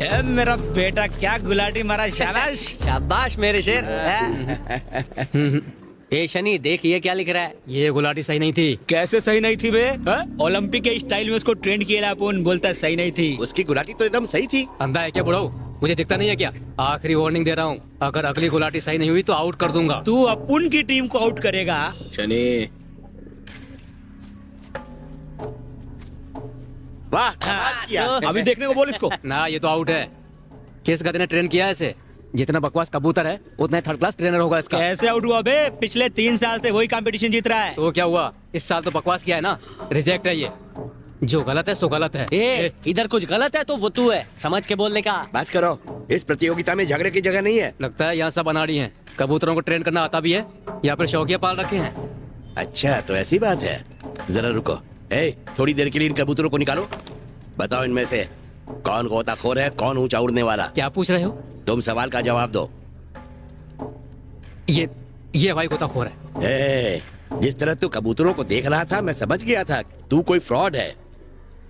मेरा बेटा क्या गुलाटी मारा, शाबाश। शाबाश मेरे शेर। ए शनि, देख ये क्या लिख रहा है। ये गुलाटी सही नहीं थी। कैसे सही नहीं थी बे? ओलंपिक के स्टाइल में उसको ट्रेंड किया अपन, बोलता सही नहीं थी। उसकी गुलाटी तो एकदम सही थी। अंधा है क्या बुढ़ाऊ? मुझे दिखता नहीं है क्या? आखिरी वार्निंग दे रहा हूँ, अगर अगली गुलाटी सही नहीं हुई तो आउट कर दूंगा। तू अपन की टीम को आउट करेगा? शनि, वाह कमाल किया। अभी देखने को बोल इसको। ना, ये तो आउट है। किस गधे ने ट्रेन किया है इसे? जितना बकवास कबूतर है उतना ही थर्ड क्लास ट्रेनर होगा इसका। कैसे आउट हुआ बे? पिछले 3 साल से वही कंपटीशन जीत रहा है। तो क्या हुआ? इस साल तो बकवास किया है ना, रिजेक्ट है ये। जो गलत है सो गलत है। इधर कुछ गलत है तो वो तू है, समझ के बोलने का। बस करो, इस प्रतियोगिता में झगड़े की जगह नहीं है। लगता है यहाँ सब अनाड़ी हैं। कबूतरों को ट्रेन करना आता भी है या फिर शौकिया पाल रखे हैं? अच्छा तो ऐसी बात है। जरा रुको, थोड़ी देर के लिए इन कबूतरों को निकालो। बताओ इनमें से कौन गोताखोर है, कौन ऊंचा उड़ने वाला? क्या पूछ रहे हो? तुम सवाल का जवाब दो। ये भाई गोताखोर है। जिस तरह तू कबूतरों को देख रहा था मैं समझ गया था तू कोई फ्रॉड है।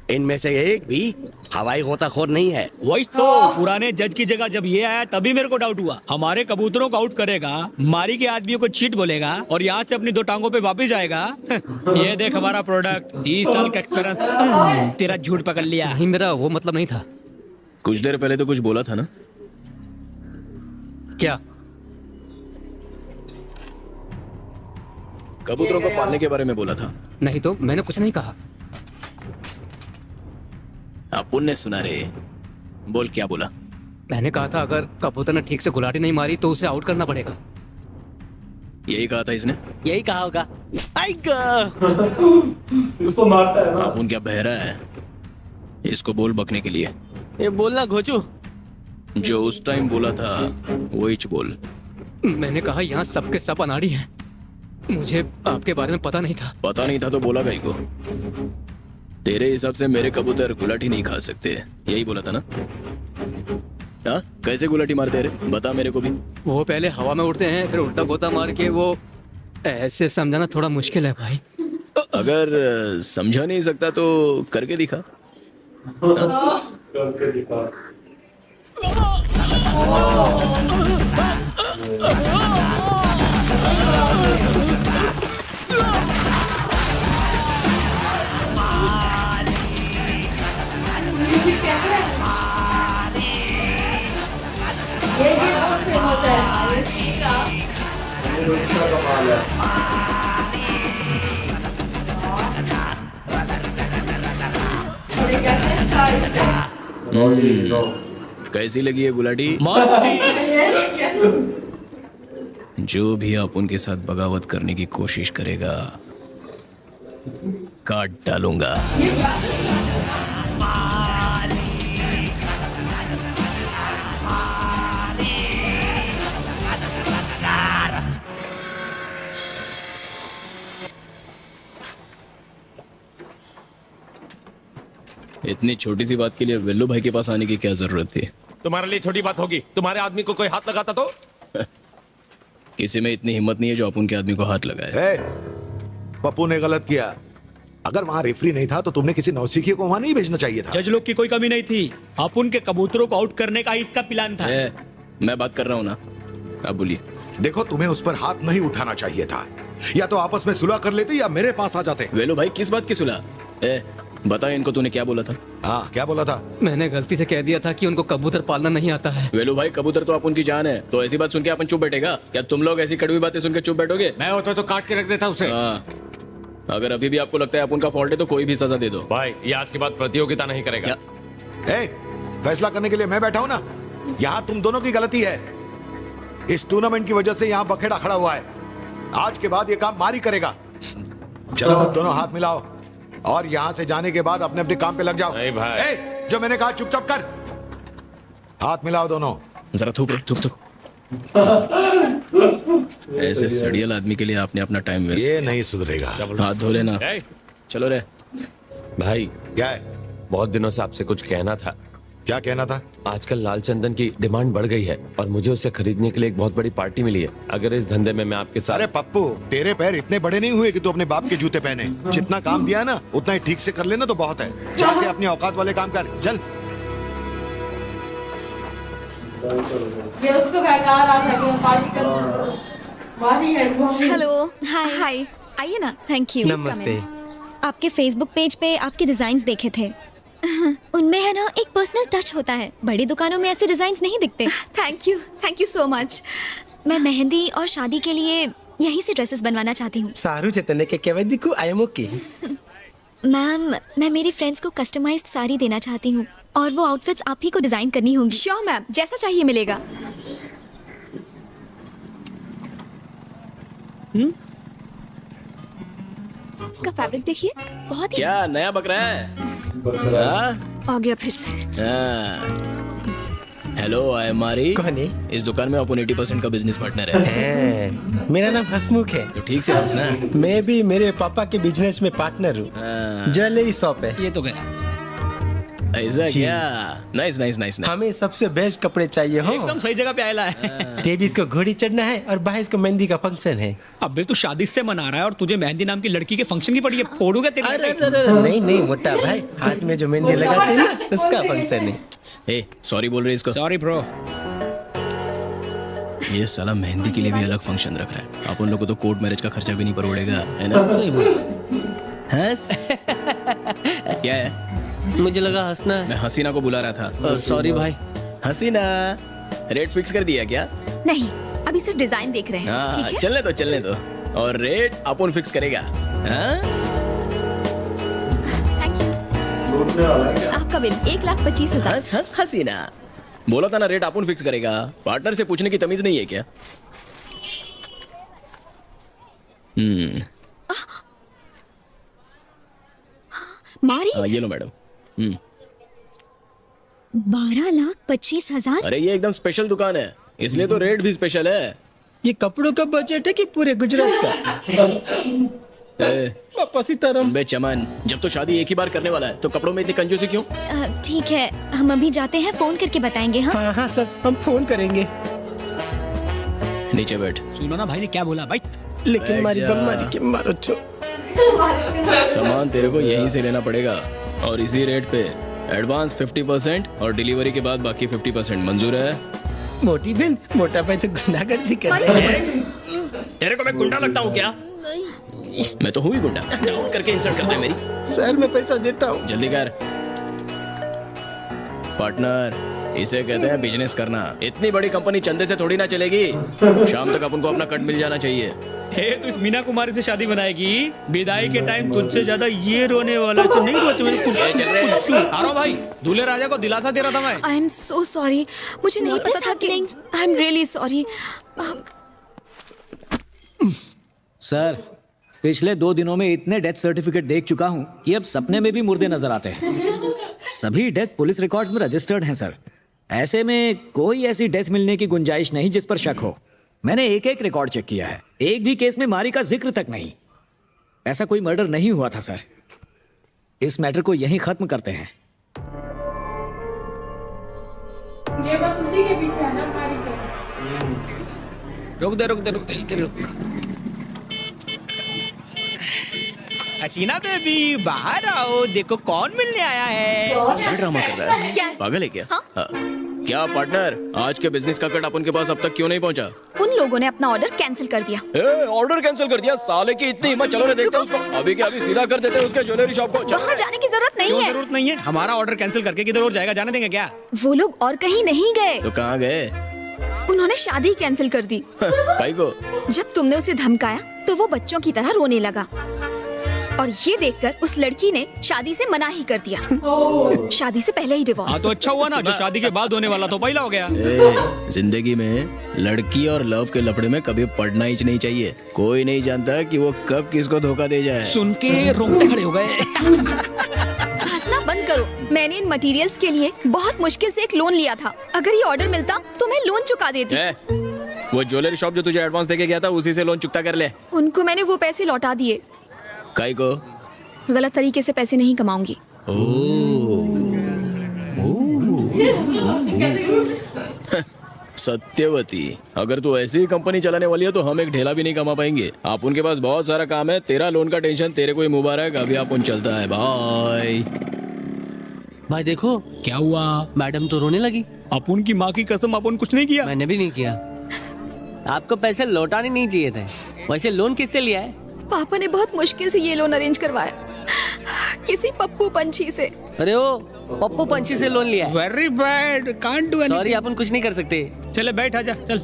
इनमें से एक भी हवाई गोताखोर नहीं है। वही तो पुराने जज की जगह जब ये आया तभी मेरे को डाउट हुआ। हमारे कबूतरों को आउट करेगा, मारी के आदमियों को चीट बोलेगा और यहाँ से अपनी 2 टांगों पे वापस जाएगा। ये देख हमारा प्रोडक्ट, 30 साल का एक्सपीरियंस। तेरा झूठ पकड़ लिया। नहीं, मेरा वो मतलब नहीं था। कुछ देर पहले तो कुछ बोला था ना? क्या? कबूतरों को पालने के बारे में बोला था। नहीं तो मैंने कुछ नहीं कहा। अपुन ने सुना रे। बोल क्या बोला? मैंने कहा था अगर कबूतर ने ठीक से गुलाटी नहीं मारी तो उसे आउट करना पड़ेगा। यही कहा था इसने? यही कहा होगा। इसको मारता है ना। अपुन क्या बहरा है? इसको बोल बकने के लिए। ये बोलना घोचू। जो उस टाइम बोला था वही बोल। मैंने कहा यहाँ सबके सब अनाड़ी हैं। मुझे आपके बारे में पता नहीं था। पता नहीं था तो बोला गई को। तेरे हिसाब से मेरे कबूतर गुलाटी नहीं खा सकते, यही बोला था ना? हाँ, कैसे गुलाटी मारते रे? बता मेरे को भी। वो पहले हवा में उड़ते हैं फिर उल्टा गोता मार के वो। ऐसे समझाना थोड़ा मुश्किल है भाई। अगर समझा नहीं सकता तो करके दिखा। करके दिखा। म्यूजिक कैसा है? ये बहुत फेमस है। रुचिका कमाल है। थोड़े कैसे स्टाइल से। कैसी लगी है गुलाटी? मस्त थी। जो भी आप उनके साथ बगावत करने की कोशिश करेगा काट डालूंगा। इतनी छोटी सी बात के लिए वेल्लू भाई के पास आने की क्या जरूरत थी? तुम्हारे लिए छोटी बात होगी, तुम्हारे आदमी को कोई हाथ लगाता तो? किसी में इतनी हिम्मत नहीं है जो अपन के आदमी को हाथ लगाए। पप्पू ने गलत किया। अगर वहाँ रेफरी नहीं था तो तुमने किसी नौसिखिए को वहाँ नहीं भेजना चाहिए था। जज लोग की कोई कमी नहीं थी, अपन के कबूतरों को आउट करने का इसका प्लान था। मैं बात कर रहा हूँ ना, अब बोलिए। देखो तुम्हें उस पर हाथ नहीं उठाना चाहिए था। या तो आपस में सुलह कर लेते या मेरे पास आ जाते। वेलू भाई किस बात की सुलह? बता इनको तूने क्या बोला था? हाँ क्या बोला था? मैंने गलती से कह दिया था कि उनको कबूतर पालना नहीं आता है। वेलू भाई कबूतर तो अपन की जान है, तो ऐसी बात सुन के अपन चुप बैठेगा क्या? तुम लोग ऐसी कड़वी बातें सुन के चुप बैठोगे? मैं होता तो काट के रख देता उसे। हाँ, अगर अभी भी आपको लगता है अपन का फॉल्ट है तो कोई भी सजा दे दो। भाई ये आज के बाद प्रतियोगिता नहीं करेगा। फैसला करने के लिए मैं बैठा हूँ ना। यहाँ तुम दोनों की गलती है। इस टूर्नामेंट की वजह से यहाँ बखेड़ा खड़ा हुआ है। आज के बाद ये काम मारी करेगा। चलो दोनों हाथ मिलाओ और यहाँ से जाने के बाद अपने अपने काम पे लग जाओ। नहीं भाई। जो मैंने कहा चुपचाप कर। हाथ मिलाओ दोनों। जरा थूक रे, थूक थूक। ऐसे सड़ियल आदमी के लिए आपने अपना टाइम वेस्ट। ये नहीं सुधरेगा। हाथ धो लेना। चलो रे भाई क्या है? बहुत दिनों से आपसे कुछ कहना था। क्या कहना था? आजकल लाल चंदन की डिमांड बढ़ गई है और मुझे उसे खरीदने के लिए एक बहुत बड़ी पार्टी मिली है। अगर इस धंधे में मैं आपके साथ। अरे पप्पू, तेरे पैर इतने बड़े नहीं हुए कि तू अपने बाप के जूते पहने। जितना काम दिया ना उतना ही ठीक से कर लेना तो बहुत है। जाके अपनी औकात वाले काम कर, चल। ये उसको बहका रहा था कि मैं पार्टी करना वाही है वाही। हेलो हाय हाय आइए ना। Thank you. नमस्ते। आपके फेसबुक पेज पे आपके डिजाइन्स देखे थे। उनमें है ना एक पर्सनल टच होता है, बड़ी दुकानों में ऐसे डिजाइन्स नहीं दिखते। Thank you so much. मैं मेहंदी और शादी के लिए यहीं से ड्रेसेस बनवाना चाहती हूँ। सारू चेतने के केवल दिखू आई एम ओके। मैम मैं मेरी फ्रेंड्स को कस्टमाइज्ड साड़ी देना चाहती हूँ और वो आउटफिट्स आप ही को डिजाइन करनी होंगी। श्योर मैम, जैसा चाहिए मिलेगा। इसका फैब्रिक देखिए, बहुत ही क्या नया बकरा है? हाँ? आ गया फिर से। हेलो आई एम मारी। कौन है? इस दुकान में अपन 80% का बिजनेस पार्टनर है। मेरा नाम हसमुख है। तो ठीक से हंसना। मैं भी मेरे पापा के बिजनेस में पार्टनर हूँ। ज्वेलरी शॉप है। ये तो गया। ऐसा क्या? Nice nice nice. हमें सबसे बेस्ट कपड़े चाहिए हो। एकदम सही जगह पे आयला है। 23 को घोड़ी चढ़ना है और 22 को मेहंदी का फंक्शन है। अबे तू शादी से मना रहा है और तुझे मेहंदी नाम की लड़की के फंक्शन की पड़ी है। फोड़ूंगा तेरे अरे नहीं नहीं मोटा भाई, हाथ में जो मेहंदी लगाते हैं ना उसका फंक्शन है। ए सॉरी बोल रहे इसको। Sorry bro. ये साला मेहंदी के लिए भी अलग फंक्शन रख रहा है। अपन लोग को तो कोर्ट मैरिज का खर्चा भी नहीं पड़ेगा, है ना? सही बोला। हंस। क्या है? मुझे लगा हंसना है। मैं हसीना को बुला रहा था। सॉरी भाई। हसीना, रेट फिक्स कर दिया क्या? नहीं, अभी सिर्फ डिजाइन देख रहे हैं। हाँ, ठीक है। चलने दो। और रेट अपन फिक्स करेगा। हाँ? Thank you. आपका बिल 1,25,000। हंस हंस हसीना। बोला था ना रेट अपन फिक्स करेगा। पार्टनर से पूछने की तमीज नहीं है क्या? मारी। हाँ, ये लो मैडम। 12,25,000। अरे ये एकदम स्पेशल दुकान है, इसलिए तो रेट भी स्पेशल है। ये कपड़ों का बजट है कि पूरे गुजरात का? वापस सीताराम। बे चमन, जब तो शादी एक ही बार करने वाला है तो कपड़ों में इतनी कंजूसी क्यों? ठीक है, हम अभी जाते हैं, फोन करके बताएंगे। हाँ हाँ हाँ सर, हम फोन करेंगे। नीचे बैठ। सुनो ना भाई ने क्या बोला भाई। लेकिन हमारी जा। बम्मारी के मारो छो। सामान तेरे को यहीं से लेना पड़ेगा और इसी रेट पे एडवांस 50% और डिलीवरी के बाद बाकी 50%। मंजूर है? मोटी बहन, मोटा भाई तो गुंडागर्दी कर रहे हैं। तेरे को मैं गुंडा लगता हूँ क्या? मैं तो हूँ ही गुंडा। डाउन करके इंसल्ट करता है मेरी। सर मैं पैसा देता हूँ। जल्दी कर। पार्टनर, इसे कहते हैं बिजनेस करना। इतनी बड़ी कंपनी चंदे से थोड़ी ना चलेगी। शाम तक अपन को अपना कट मिल जाना चाहिए। हे तो इस मीना कुमारी से शादी बनाएगी, विदाई के टाइम तुझसे ज्यादा ये रोने वाला से नहीं रोते। मैंने चल रहे हैं। अरे भाई, दूल्हे राजा को दिलासा दे रहा था मैं। आई एम सो सॉरी, मुझे नहीं What पता is था कि I am really sorry. Sir, पिछले 2 दिनों में इतने डेथ सर्टिफिकेट देख चुका हूँ कि अब सपने में भी मुर्दे नजर आते हैं। सभी डेथ पुलिस रिकॉर्ड्स में रजिस्टर्ड हैं सर। ऐसे में कोई ऐसी डेथ मिलने की गुंजाइश नहीं जिस पर शक हो। मैंने एक एक रिकॉर्ड चेक किया है, एक भी केस में मारी का जिक्र तक नहीं। ऐसा कोई मर्डर नहीं हुआ था सर। इस मैटर को यहीं खत्म करते हैं। ये बस उसी के पीछे है ना मारी के। रुक दे। हसीना बेबी बाहर आओ, देखो कौन मिलने आया है। क्या ड्रामा कर रहा है? क्या? पागल है क्या? हाँ? हाँ। क्या पार्टनर, आज के बिजनेस का कट अपन के पास अब तक क्यों नहीं पहुंचा? उन लोगों ने अपना ऑर्डर कैंसिल कर दिया। ऑर्डर कैंसिल कर दिया? साले की इतनी हिम्मत। चलो रे देखते हैं उसको। अभी के अभी सीधा कर देते हैं उसके ज्वेलरी शॉप को। वहाँ जाने की जरूरत नहीं क्यों है। जरूरत नहीं है? हमारा ऑर्डर कैंसिल करके किधर और जाएगा? जाने देंगे क्या? वो लोग और कहीं नहीं गए, तो कहाँ गए? उन्होंने शादी कैंसिल कर दी। भाई को जब तुमने उसे धमकाया तो वो बच्चों की तरह रोने लगा और ये देखकर उस लड़की ने शादी से मना ही कर दिया। शादी से पहले ही हाँ डिवोर्स। तो अच्छा हुआ ना, जो शादी के बाद होने वाला तो पहला हो गया। जिंदगी में लड़की और लव के लफड़े में कभी पड़ना ही नहीं चाहिए। कोई नहीं जानता कि वो कब किसको धोखा दे जाए। सुन के रोंगटे खड़े हो गए। हंसना बंद करो। मैंने इन मटेरियल्स के लिए बहुत मुश्किल से एक लोन लिया था। अगर ये ऑर्डर मिलता तो मैं लोन चुका देती। वो ज्वेलरी शॉप जो तुझे एडवांस देके गया था उसी से लोन चुकता कर ले। उनको मैंने वो पैसे लौटा दिए। काई को? गलत तरीके से पैसे नहीं कमाऊंगी। सत्यवती, अगर तू ऐसी ही कंपनी चलाने वाली है तो हम एक ढेला भी नहीं कमा पाएंगे। आप उनके पास बहुत सारा काम है। तेरा लोन का टेंशन तेरे को ही मुबारक। अभी आप उन चलता है। बाय। भाई देखो क्या हुआ? मैडम तो रोने लगी। अपन की माँ की कसम, अपन कुछ नहीं किया। मैंने भी नहीं किया। आपको पैसे लौटाने नहीं चाहिए थे। वैसे लोन किससे लिया है? पापा ने बहुत मुश्किल से ये लोन अरेंज करवाया, किसी पप्पू पंछी से। अरे ओ, पप्पू पंछी से लोन लिया है। Very bad, can't do sorry, अपन कुछ नहीं कर सकते। चले बैठ, आजा चल।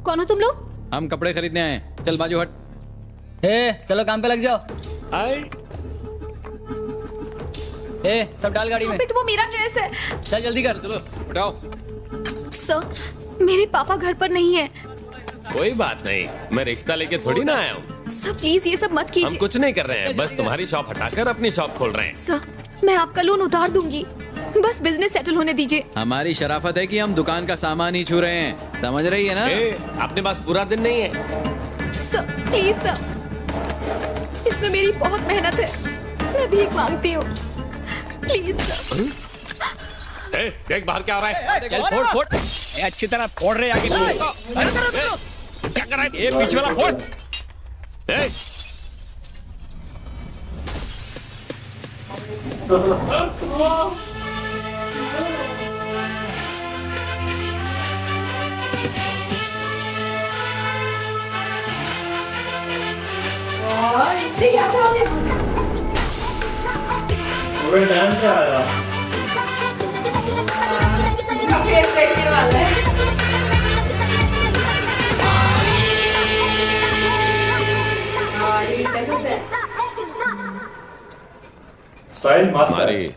कौन हो तुम लोग? हम कपड़े खरीदने आए, चल बाजू हट। चलो काम पे लग जाओ। सब डाल गाड़ी में। Stop it, वो मेरा ड्रेस है। चल जल्दी कर, चलो उठाओ। सर, मेरे पापा घर पर नहीं है। कोई बात नहीं, मैं रिश्ता लेके थोड़ी ना आया हूँ। सर प्लीज ये सब मत हम कीजिए। कुछ नहीं कर रहे हैं, बस तुम्हारी शॉप हटाकर अपनी शॉप खोल रहे हैं। सर, मैं आपका लोन उतार दूंगी, बस बिजनेस सेटल होने दीजिए। हमारी शराफत है कि हम दुकान का सामान ही छू रहे हैं, समझ रही है ना? अपने पास पूरा दिन नहीं है। सर प्लीज सर, इसमें मेरी बहुत मेहनत है, मैं भीख मांगती हूँ, प्लीज सर। देख बाहर क्या हो रहा है। चल फोड़ फोड़, अच्छी तरह फोड़ रहे आगे। क्या कर रहा है? ये बीच वाला फोड़। कैसे हमारी